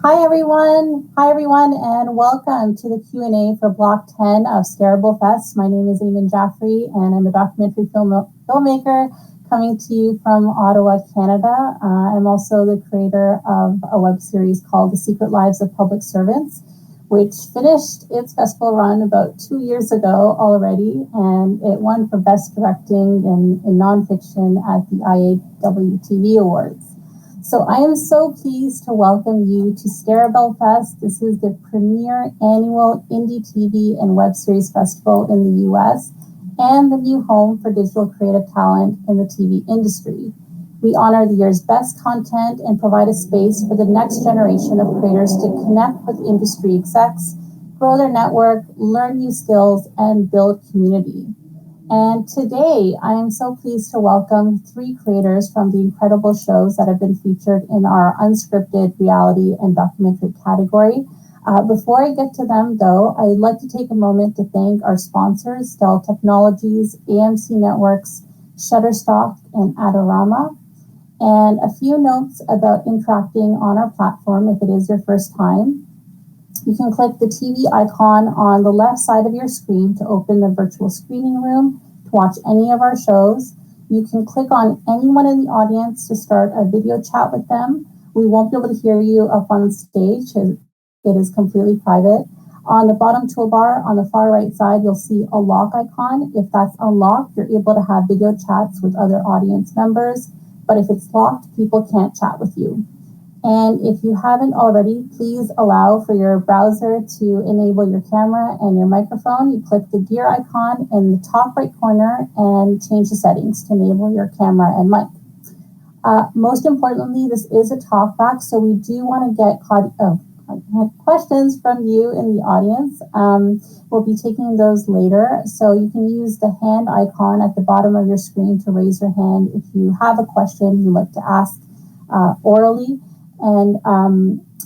Hi everyone, and welcome to the Q&A for Block 10 of Stareable Fest. My name is Eamon Jaffrey, and I'm a documentary filmmaker coming to you from Ottawa, Canada. I'm also the creator of a web series called The Secret Lives of Public Servants, which finished its festival run about 2 years ago already, and it won for Best Directing in Nonfiction at the IAW TV Awards. So I am so pleased to welcome you to Stareable Fest. This is the premier annual indie TV and web series festival in the US and the new home for digital creative talent in the TV industry. We honor the year's best content and provide a space for the next generation of creators to connect with industry execs, grow their network, learn new skills, and build community. And today, I am so pleased to welcome 3 creators from the incredible shows that have been featured in our unscripted reality and documentary category. Before I get to them, though, I'd like to take a moment to thank our sponsors, Dell Technologies, AMC Networks, Shutterstock, and Adorama. And a few notes about interacting on our platform if it is your first time. You can click the TV icon on the left side of your screen to open the virtual screening room to watch any of our shows. You can click on anyone in the audience to start a video chat with them. We won't be able to hear you up on stage. It is completely private. On the bottom toolbar on the far right side, you'll see a lock icon. If that's unlocked, you're able to have video chats with other audience members. But if it's locked, people can't chat with you. And if you haven't already, please allow for your browser to enable your camera and your microphone. You click the gear icon in the top right corner and change the settings to enable your camera and mic. Most importantly, this is a talkback, so we do want to get questions from you in the audience. We'll be taking those later, so you can use the hand icon at the bottom of your screen to raise your hand if you have a question you'd like to ask orally. And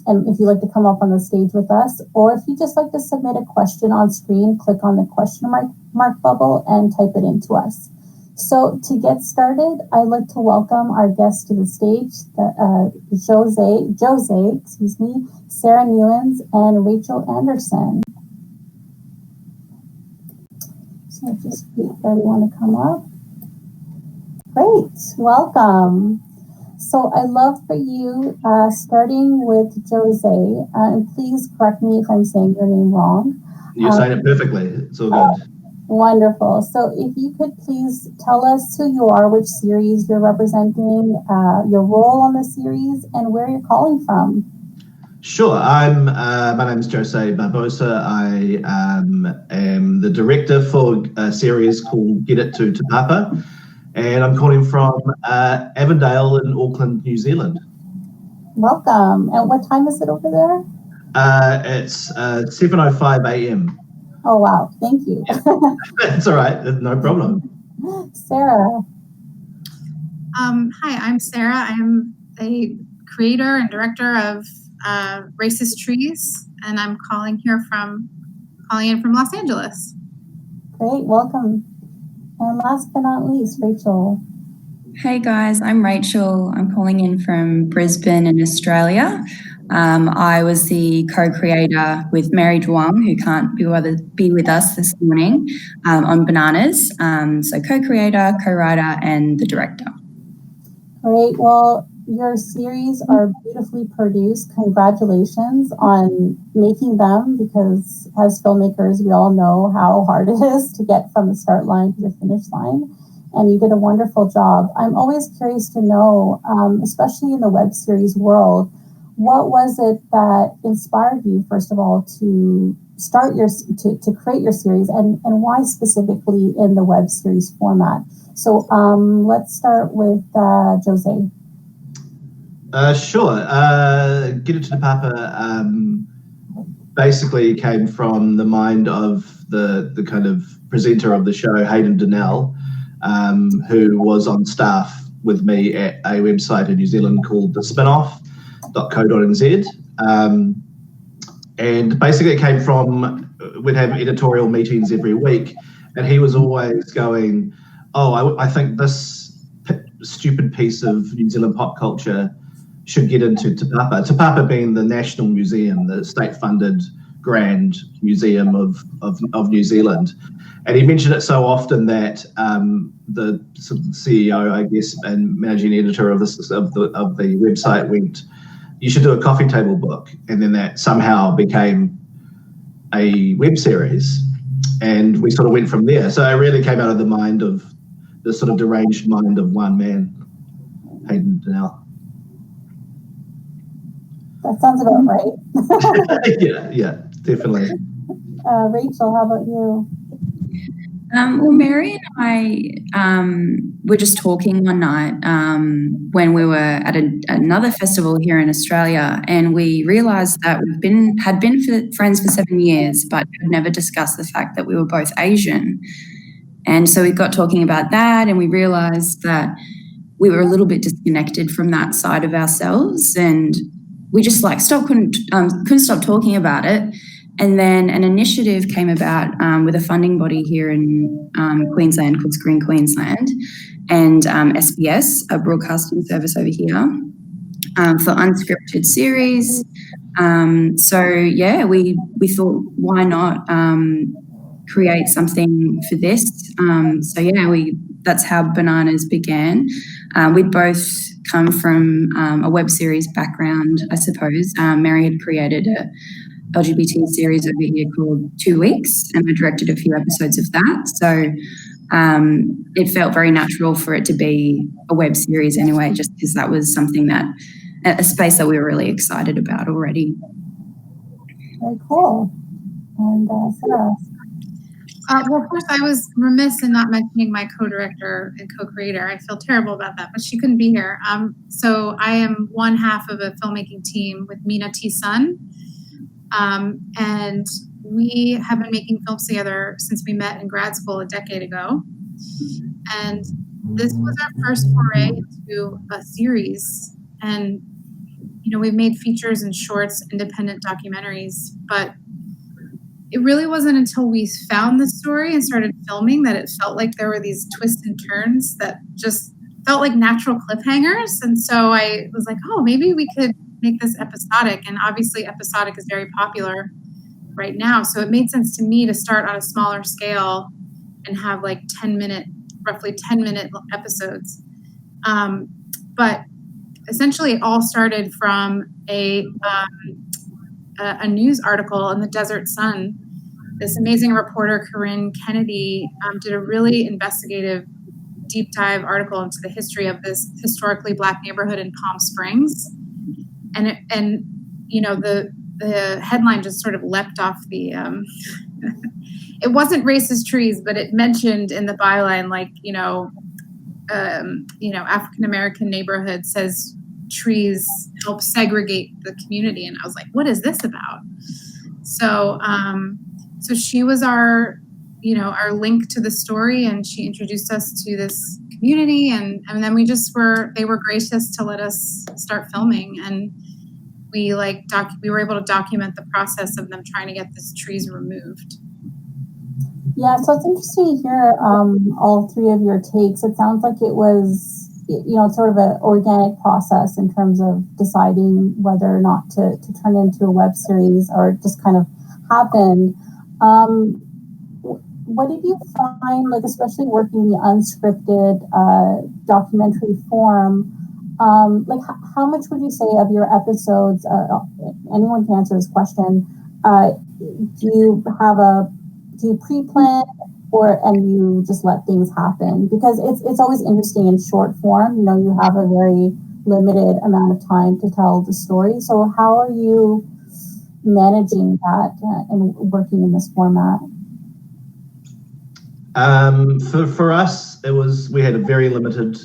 if you'd like to come up on the stage with us, or if you just like to submit a question on screen, click on the question mark bubble and type it into us. So to get started, I'd like to welcome our guests to the stage, José, Sara Newens, and Rachel Anderson. So just wait for everyone to come up. Great, welcome. So I'd love for you, starting with José, and please correct me if I'm saying your name wrong. You said it perfectly. It's all good. Wonderful. So if you could please tell us who you are, which series you're representing, your role on the series, and where you're calling from. Sure. My name is José Barbosa. I am the director for a series called Get It to Te Papa. And I'm calling from Avondale in Auckland, New Zealand. Welcome. And what time is it over there? It's 7:05 a.m. Oh, wow. Thank you. That's all right. No problem. Sara. Hi, I'm Sara. I am a creator and director of Racist Trees, and I'm calling in from Los Angeles. Great. Welcome. And last but not least, Rachel. Hey guys, I'm Rachel. I'm calling in from Brisbane in Australia. I was the co-creator with Mary Duong, who can't be with us this morning, on Bananas. So co-creator, co-writer, and the director. Great. Well, your series are beautifully produced. Congratulations on making them, because as filmmakers, we all know how hard it is to get from the start line to the finish line. And you did a wonderful job. I'm always curious to know, especially in the web series world, what was it that inspired you, first of all, to start to create your series, and why specifically in the web series format? So let's start with José. Sure. Get It to Te Papa basically came from the mind of the kind of presenter of the show, Hayden Donnell, who was on staff with me at a website in New Zealand called thespinoff.co.nz. And basically it came from, we'd have editorial meetings every week, and he was always going, oh, I think this stupid piece of New Zealand pop culture should get into Te Papa. Te Papa being the national museum, the state-funded grand museum of New Zealand. And he mentioned it so often that the sort of CEO, I guess, and managing editor of the website went, "You should do a coffee table book," and then that somehow became a web series, and we sort of went from there. So it really came out of the mind of the sort of deranged mind of one man, Hayden Donnell. That sounds about right. yeah, definitely. Rachel, how about you? Well, Mary and I were just talking one night when we were at another festival here in Australia, and we realised that had been friends for 7 years, but had never discussed the fact that we were both Asian. And so we got talking about that, and we realised that we were a little bit disconnected from that side of ourselves, and we just couldn't stop talking about it. And then an initiative came about with a funding body here in Queensland called Screen Queensland, and SBS, a broadcasting service over here, for unscripted series. So yeah, we thought, why not create something for this? So yeah, that's how Bananas began. We both come from a web series background, I suppose. Mary had created a LGBT series over here called 2 Weeks, and I directed a few episodes of that. So it felt very natural for it to be a web series anyway, just because that was something a space that we were really excited about already. Very cool. And Sara? Well, first, I was remiss in not mentioning my co-director and co-creator. I feel terrible about that, but she couldn't be here. So I am one half of a filmmaking team with Mina T. Sun. And we have been making films together since we met in grad school a decade ago. And this was our first foray into a series. And, we've made features and shorts, independent documentaries, but it really wasn't until we found the story and started filming that it felt like there were these twists and turns that just felt like natural cliffhangers. And so I was like, oh, maybe we could make this episodic. And obviously episodic is very popular right now. So it made sense to me to start on a smaller scale and have like roughly 10 minute episodes. But essentially it all started from a news article in the Desert Sun. This amazing reporter, Corinne Kennedy, did a really investigative deep dive article into the history of this historically Black neighborhood in Palm Springs. And the headline just sort of leapt off the, it wasn't racist trees, but it mentioned in the byline, African-American neighborhood says trees help segregate the community. And I was like, what is this about? So, so she was our link to the story, and she introduced us to this community. And then they were gracious to let us start filming. And we were able to document the process of them trying to get these trees removed. Yeah, so it's interesting to hear all three of your takes. It sounds like it was, sort of an organic process in terms of deciding whether or not to turn into a web series, or it just kind of happened. What did you find, especially working the unscripted documentary form? How much would you say of your episodes, anyone can answer this question, do you pre-plan and you just let things happen? Because it's always interesting in short form. You have a very limited amount of time to tell the story. So how are you managing that and working in this format? For us, we had a very limited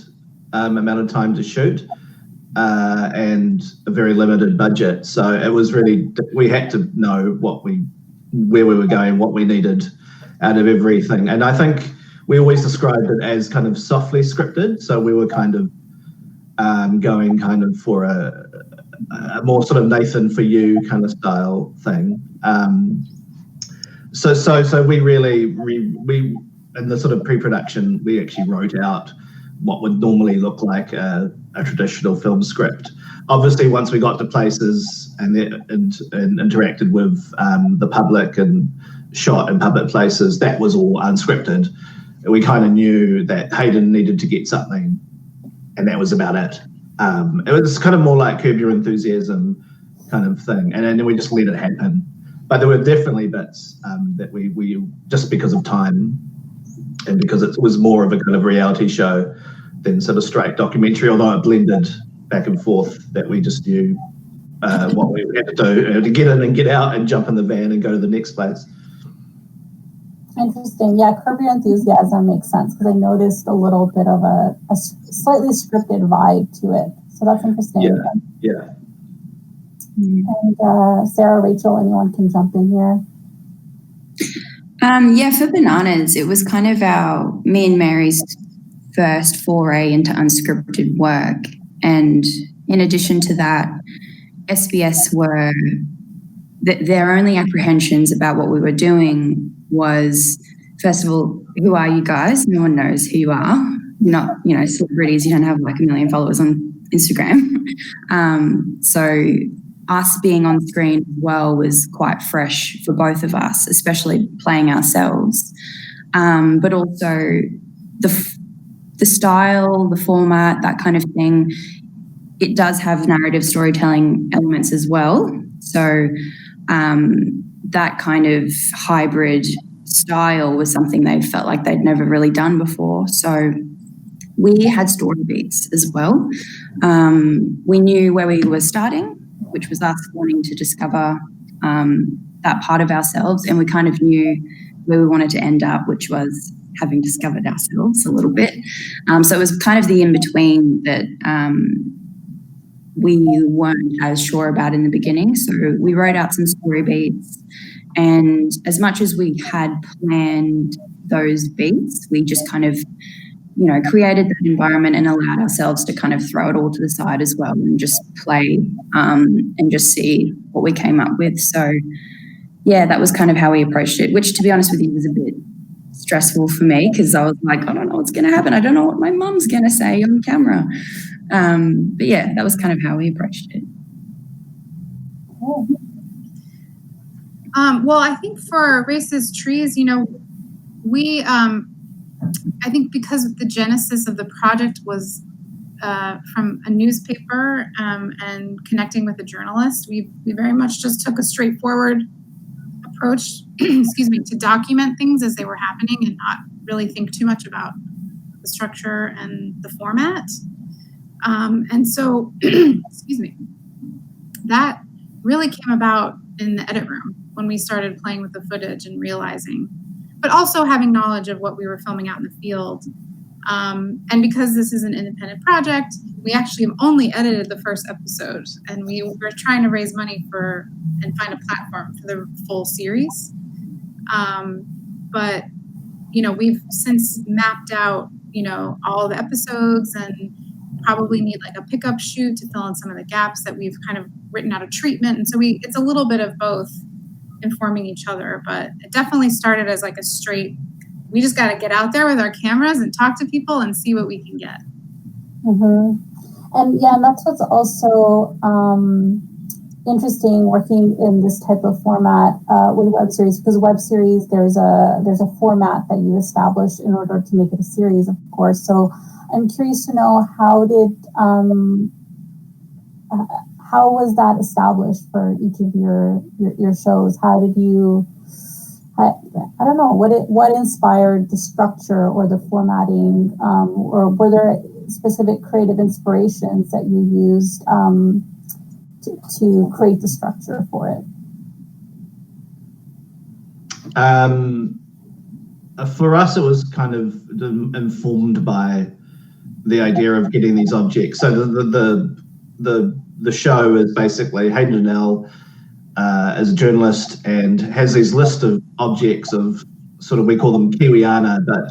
amount of time to shoot and a very limited budget. So it was really, we had to know where we were going, what we needed out of everything. And I think we always described it as kind of softly scripted. So we were kind of going kind of for a more sort of Nathan for you kind of style thing. So we really, in the sort of pre-production, we actually wrote out what would normally look like a a traditional film script. Obviously, once we got to places and interacted with the public and shot in public places, that was all unscripted. We kind of knew that Hayden needed to get something, and that was about it. It was kind of more like Curb Your Enthusiasm kind of thing, and then we just let it happen. But there were definitely bits that we just because of time and because it was more of a kind of reality show than sort of straight documentary, although it blended back and forth, that we just knew what we had to do to get in and get out and jump in the van and go to the next place. Interesting. Yeah, Curb Your Enthusiasm makes sense because I noticed a little bit of a slightly scripted vibe to it. So that's interesting. Yeah. And Sarah, Rachel, anyone can jump in here. Yeah, for Bananas, it was kind of me and Mary's first foray into unscripted work. And in addition to that, SBS were, their only apprehensions about what we were doing was, first of all, who are you guys? No one knows who you are. You're not, celebrities. You don't have like 1 million followers on Instagram. So us being on screen as well was quite fresh for both of us, especially playing ourselves. But also the style, the format, that kind of thing, it does have narrative storytelling elements as well. So that kind of hybrid style was something they felt like they'd never really done before. So we had story beats as well. We knew where we were starting, which was us wanting to discover that part of ourselves, and we kind of knew where we wanted to end up, which was having discovered ourselves a little bit. So it was kind of the in-between that we weren't as sure about in the beginning. So we wrote out some story beats, and as much as we had planned those beats, we just kind of created that environment and allowed ourselves to kind of throw it all to the side as well and just play and just see what we came up with. So yeah, that was kind of how we approached it, which to be honest with you was a bit stressful for me because I was like, I don't know what's going to happen. I don't know what my mum's going to say on camera. But yeah, that was kind of how we approached it. Well, I think for Racist Trees, we, I think because the genesis of the project was from a newspaper and connecting with a journalist, we very much just took a straightforward approach, to document things as they were happening and not really think too much about the structure and the format. And so, that really came about in the edit room when we started playing with the footage and realizing, but also having knowledge of what we were filming out in the field. And because this is an independent project, we actually have only edited the first episode, and we were trying to raise money and find a platform for the full series. But, we've since mapped out, all the episodes and probably need like a pickup shoot to fill in some of the gaps that we've kind of written out a treatment. And so it's a little bit of both informing each other, but it definitely started as like a straight, we just got to get out there with our cameras and talk to people and see what we can get. Mm-hmm. And yeah, and that's what's also interesting working in this type of format with web series, because web series, there's a format that you establish in order to make it a series, of course. So I'm curious to know how was that established for each of your shows? How did you, I don't know, what inspired the structure or the formatting, or were there specific creative inspirations that you used to create the structure for it? For us, it was kind of informed by the idea of getting these objects. So the show is basically Hayden Donnell as a journalist and has these list of objects of sort of, we call them Kiwiana, but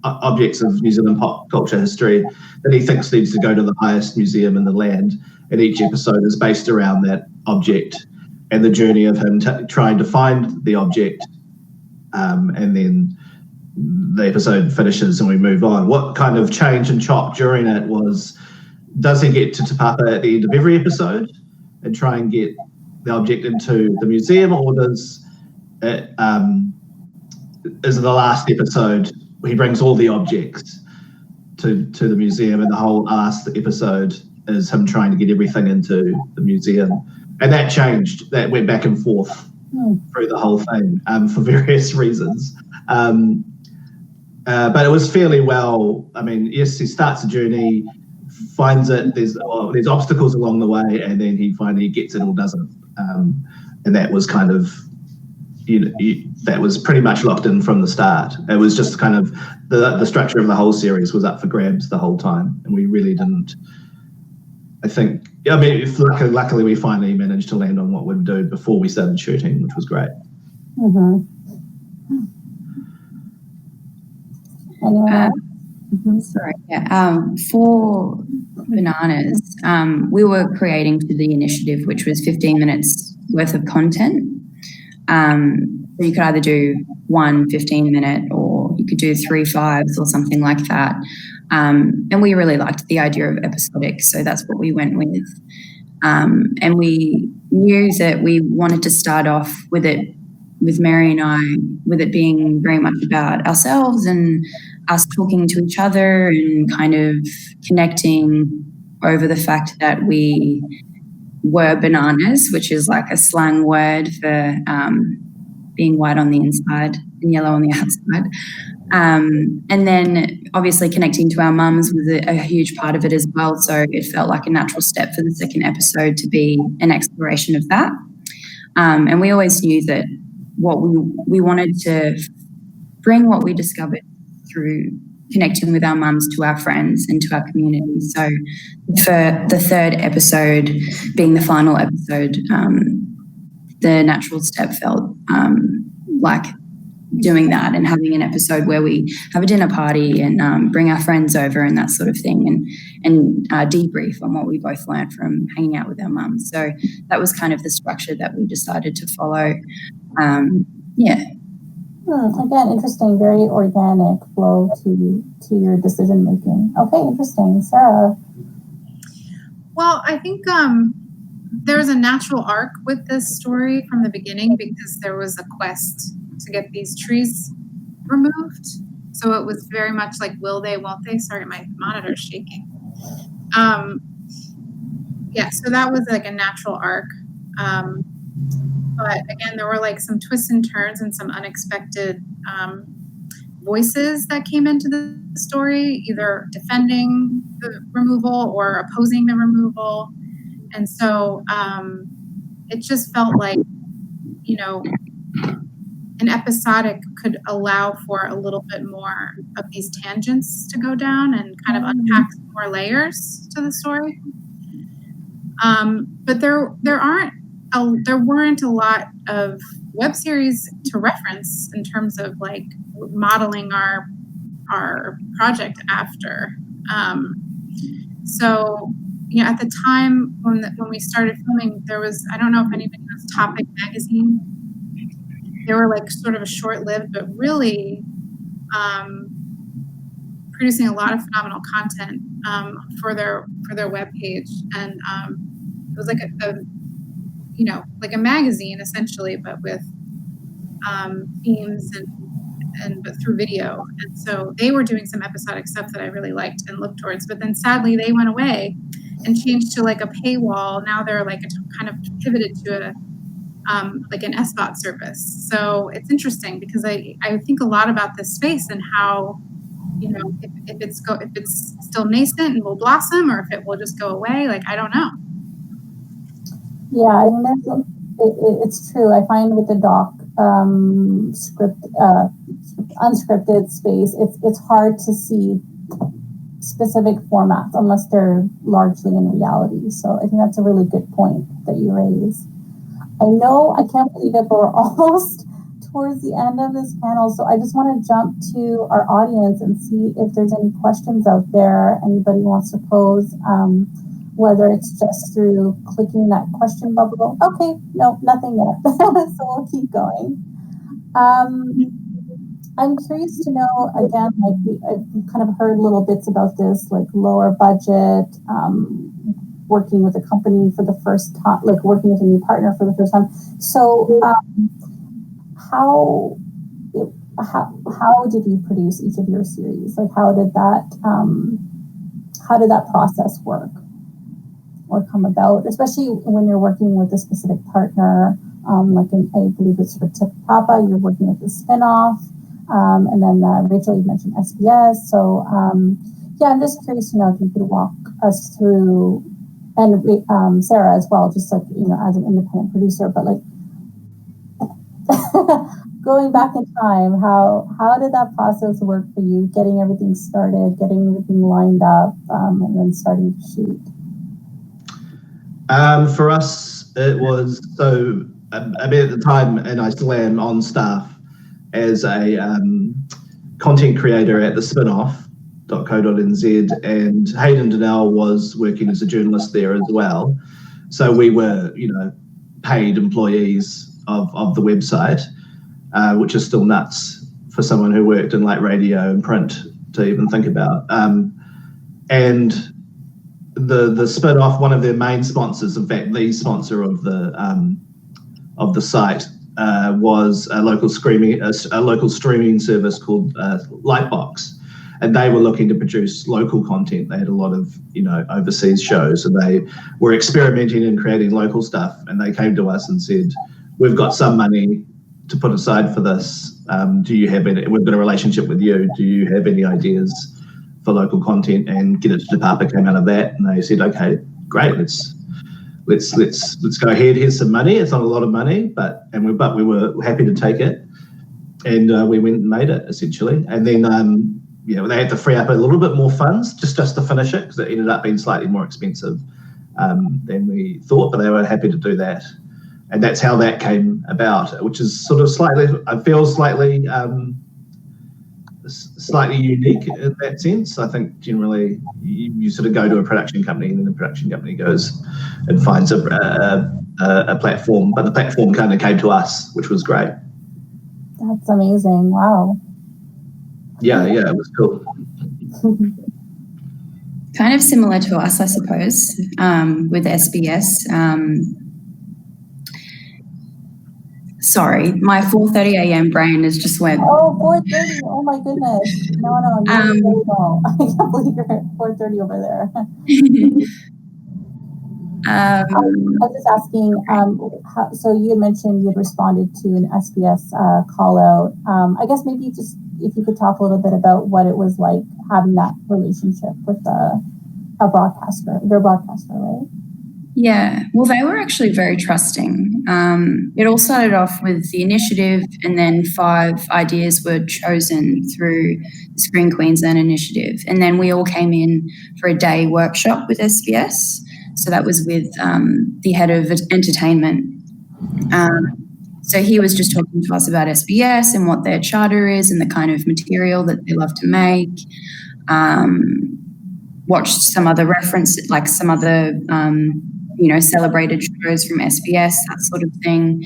objects of New Zealand pop culture history that he thinks needs to go to the highest museum in the land. And each episode is based around that object and the journey of him trying to find the object. And then the episode finishes and we move on. What kind of change and chop during it was does he get to Te Papa at the end of every episode and try and get the object into the museum, or does it, is it the last episode where he brings all the objects to the museum, and the whole last episode is him trying to get everything into the museum? And that changed. That went back and forth through the whole thing for various reasons. But it was fairly well. I mean, yes, he starts a journey, finds it. There's obstacles along the way, and then he finally gets it or doesn't. And that was kind of, that was pretty much locked in from the start. It was just kind of the structure of the whole series was up for grabs the whole time, and we really didn't. I think, I mean, luckily we finally managed to land on what we'd do before we started shooting, which was great. Sorry. Yeah. For Bananas, we were creating to the initiative, which was 15 minutes worth of content. So you could either do 1 15-minute, or you could do 3 5s or something like that. And we really liked the idea of episodic, so that's what we went with. And we knew that we wanted to start off with it, with Mary and I, with it being very much about ourselves and us talking to each other and kind of connecting over the fact that we were bananas, which is like a slang word for being white on the inside and yellow on the outside. And then obviously connecting to our mums was a huge part of it as well. So it felt like a natural step for the second episode to be an exploration of that. And we always knew that what we wanted to bring what we discovered through connecting with our mums to our friends and to our community. So for the third episode being the final episode, the natural step felt like doing that and having an episode where we have a dinner party and bring our friends over and that sort of thing, and debrief on what we both learned from hanging out with our mums. So that was kind of the structure that we decided to follow. Again, interesting, very organic flow to your decision making. Okay, interesting. Sara? Well, I think there's a natural arc with this story from the beginning, because there was a quest to get these trees removed. So it was very much like, will they, won't they? Sorry, my monitor's shaking. So that was like a natural arc. But again, there were like some twists and turns and some unexpected voices that came into the story, either defending the removal or opposing the removal. And so it just felt like, an episodic could allow for a little bit more of these tangents to go down and kind of unpack some more layers to the story. But there weren't a lot of web series to reference in terms of like modeling our project after. So at the time when we started filming, there was, I don't know if anybody knows Talkback magazine. They were like sort of a short-lived, but really producing a lot of phenomenal content for their webpage, and it was like like a magazine essentially, but with themes but through video. And so they were doing some episodic stuff that I really liked and looked towards. But then sadly they went away and changed to like a paywall. Now they're like kind of pivoted to a like an SBOT service. So it's interesting because I think a lot about this space and how, if it's still nascent and will blossom, or if it will just go away. Like, I don't know. Yeah, I mean, it's true. I find with the unscripted space, it's hard to see specific formats unless they're largely in reality. So I think that's a really good point that you raised. I can't believe it, but we're almost towards the end of this panel. So I just want to jump to our audience and see if there's any questions out there anybody wants to pose, whether it's just through clicking that question bubble. Okay, no, nothing yet. So we'll keep going. I'm curious to know, again, like I've kind of heard little bits about this, like lower budget, working with a company for the first time, like working with a new partner for the first time. So how did you produce each of your series? Like how did that process work or come about, especially when you're working with a specific partner? Like I believe it's for Tip Papa, you're working with the spinoff. And then Rachel, you mentioned SBS. So yeah, I'm just curious to know if you could walk us through, and Sara as well, just like, you know, as an independent producer, but like going back in time, how did that process work for you, getting everything started, getting everything lined up, and then starting to shoot? For us, it was so, I mean, at the time, and I still am on staff as a content creator at the spinoff.co.nz, and Hayden Donnell was working as a journalist there as well. So we were, you know, paid employees of the website, which is still nuts for someone who worked in like radio and print to even think about. And the spin-off, one of their main sponsors, in fact, the sponsor of the site, was a local streaming service called Lightbox, and they were looking to produce local content. They had a lot of, you know, overseas shows, and they were experimenting and creating local stuff. And they came to us and said, "We've got some money to put aside for this. Do you have any? We've got a relationship with you. Do you have any ideas for local content?" And Get It to the Papa came out of that, and they said, "Okay, great. Let's go ahead. Here's some money. It's not a lot of money, but we were happy to take it." And we went and made it essentially. And then you know, they had to free up a little bit more funds just to finish it, because it ended up being slightly more expensive than we thought. But they were happy to do that. And that's how that came about, which is sort of slightly unique in that sense. I think generally you sort of go to a production company, and then the production company goes and finds a platform, but the platform kind of came to us, which was great. That's amazing. Wow. Yeah, it was cool. Kind of similar to us, I suppose, with SBS. Sorry, my 4:30 a.m. brain has just went. Oh, 4:30. Oh my goodness. No. I can't believe you're at 4:30 over there. I was just asking, so you had mentioned you had responded to an SBS call out. I guess maybe just if you could talk a little bit about what it was like having that relationship with a broadcaster, their broadcaster, right? Yeah, well, they were actually very trusting. It all started off with the initiative, and then 5 ideas were chosen through the Screen Queensland initiative. And then we all came in for a day workshop with SBS. So that was with the head of entertainment. So he was just talking to us about SBS and what their charter is and the kind of material that they love to make. Watched some other references, like some other celebrated shows from SBS, that sort of thing.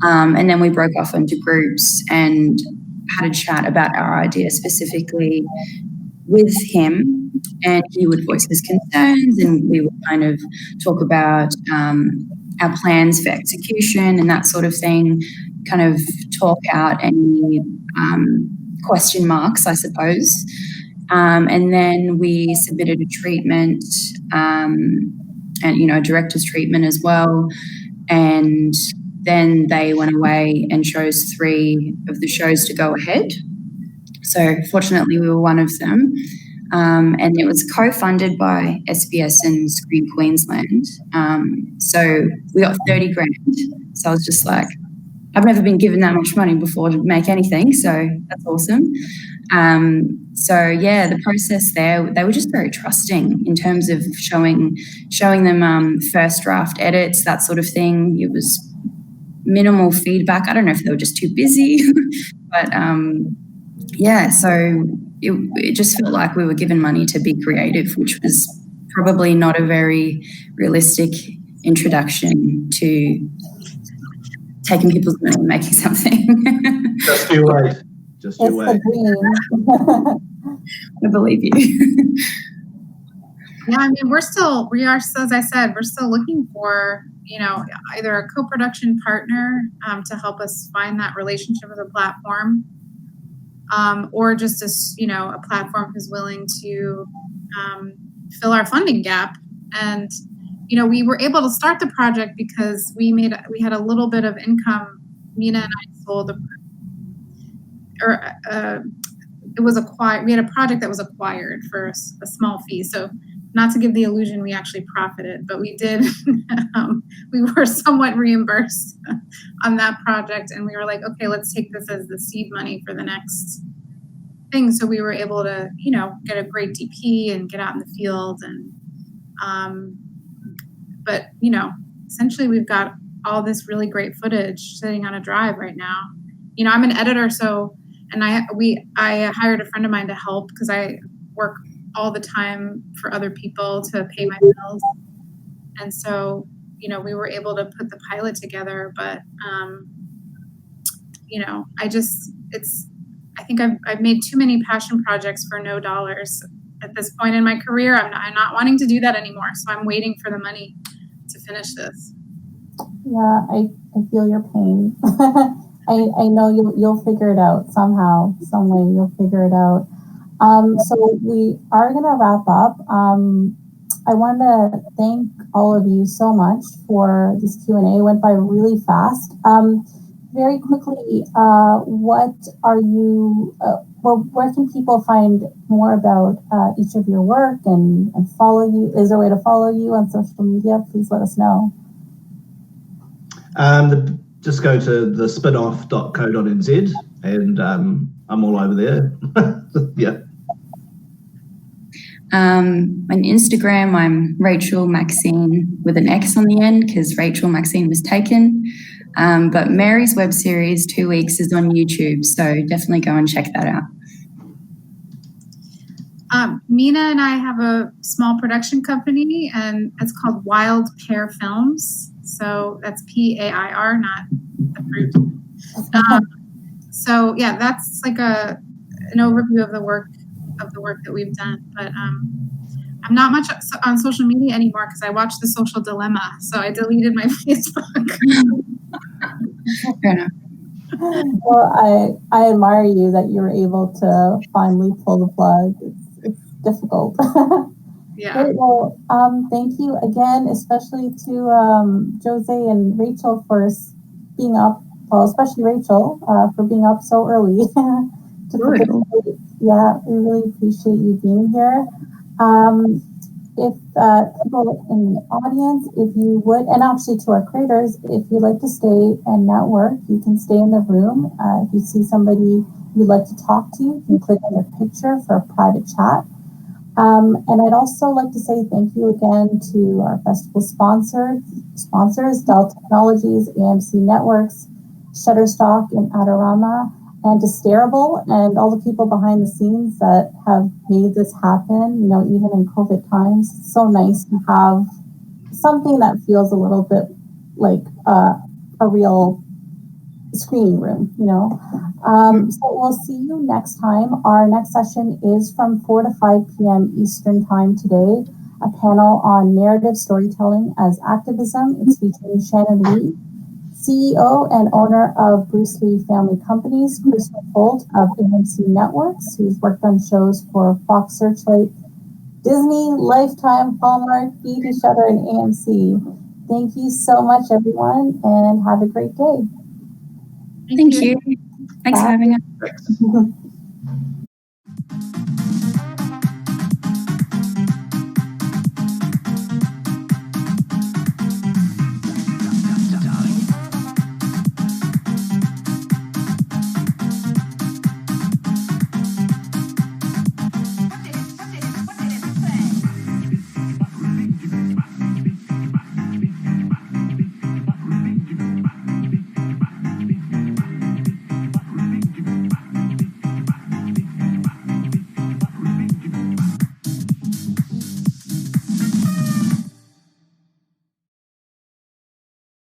And then we broke off into groups and had a chat about our idea specifically with him, and he would voice his concerns, and we would kind of talk about our plans for execution and that sort of thing, kind of talk out any question marks, I suppose. And then we submitted a treatment, and a director's treatment as well. And then they went away and chose 3 of the shows to go ahead. So fortunately, we were one of them. And it was co-funded by SBS and Screen Queensland. So we got 30 grand. So I was just like, I've never been given that much money before to make anything. So that's awesome. So yeah, the process there, they were just very trusting in terms of showing them first draft edits, that sort of thing. It was minimal feedback. I don't know if they were just too busy, but so it just felt like we were given money to be creative, which was probably not a very realistic introduction to taking people's money and making something. Just you wait. Just your way. It's the dream. I believe you. Yeah, I mean, we are still, as I said, we're still looking for, either a co-production partner to help us find that relationship with a platform, or just a platform who's willing to fill our funding gap. And we were able to start the project because we had a little bit of income. Mina and I sold it was acquired. We had a project that was acquired for a small fee. So not to give the illusion we actually profited, but we did. We were somewhat reimbursed on that project, and we were like, okay, let's take this as the seed money for the next thing. So we were able to, get a great DP and get out in the field, and but essentially we've got all this really great footage sitting on a drive right now. I'm an editor, and I hired a friend of mine to help because I work all the time for other people to pay my bills. And so, we were able to put the pilot together, but, I think I've made too many passion projects for no dollars at this point in my career. I'm not wanting to do that anymore. So I'm waiting for the money to finish this. Yeah, I feel your pain. I know you'll figure it out somehow, some way you'll figure it out. So we are going to wrap up. I want to thank all of you so much for this Q&A. It went by really fast. Very quickly, what are you, where can people find more about each of your work and follow you? Is there a way to follow you on social media? Please let us know. Just go to the spinoff.co.nz and I'm all over there. Yeah. On Instagram, I'm Rachel Maxine with an X on the end because Rachel Maxine was taken. But Mary's web series, 2 Weeks, is on YouTube, so definitely go and check that out. Mina and I have a small production company, and it's called Wild Pear Films. So that's PAIR, not the fruit. So yeah, that's like an overview of the work that we've done. But I'm not much on social media anymore because I watched The Social Dilemma, so I deleted my Facebook. Fair enough. Well, I admire you that you were able to finally pull the plug. It's difficult. Yeah. Great. Well, thank you again, especially to José and Rachel for being up. Well, especially Rachel for being up so early to participate. Yeah, we really appreciate you being here. If people in the audience, if you would, and actually to our creators, if you'd like to stay and network, you can stay in the room. If you see somebody you'd like to talk to, you can click on their picture for a private chat. And I'd also like to say thank you again to our festival sponsors, Dell Technologies, AMC Networks, Shutterstock, and Adorama, and to Stareable and all the people behind the scenes that have made this happen, even in COVID times. It's so nice to have something that feels a little bit like a real screening room, So we'll see you next time. Our next session is from 4 to 5 p.m. Eastern time today, a panel on narrative storytelling as activism. It's featuring Shannon Lee, CEO and owner of Bruce Lee Family Companies, Chris Holt of AMC Networks, who's worked on shows for Fox Searchlight, Disney, Lifetime, Hallmark, BT Shutter, and AMC. Thank you so much, everyone, and have a great day. Thank you. Thanks for having us. Thanks.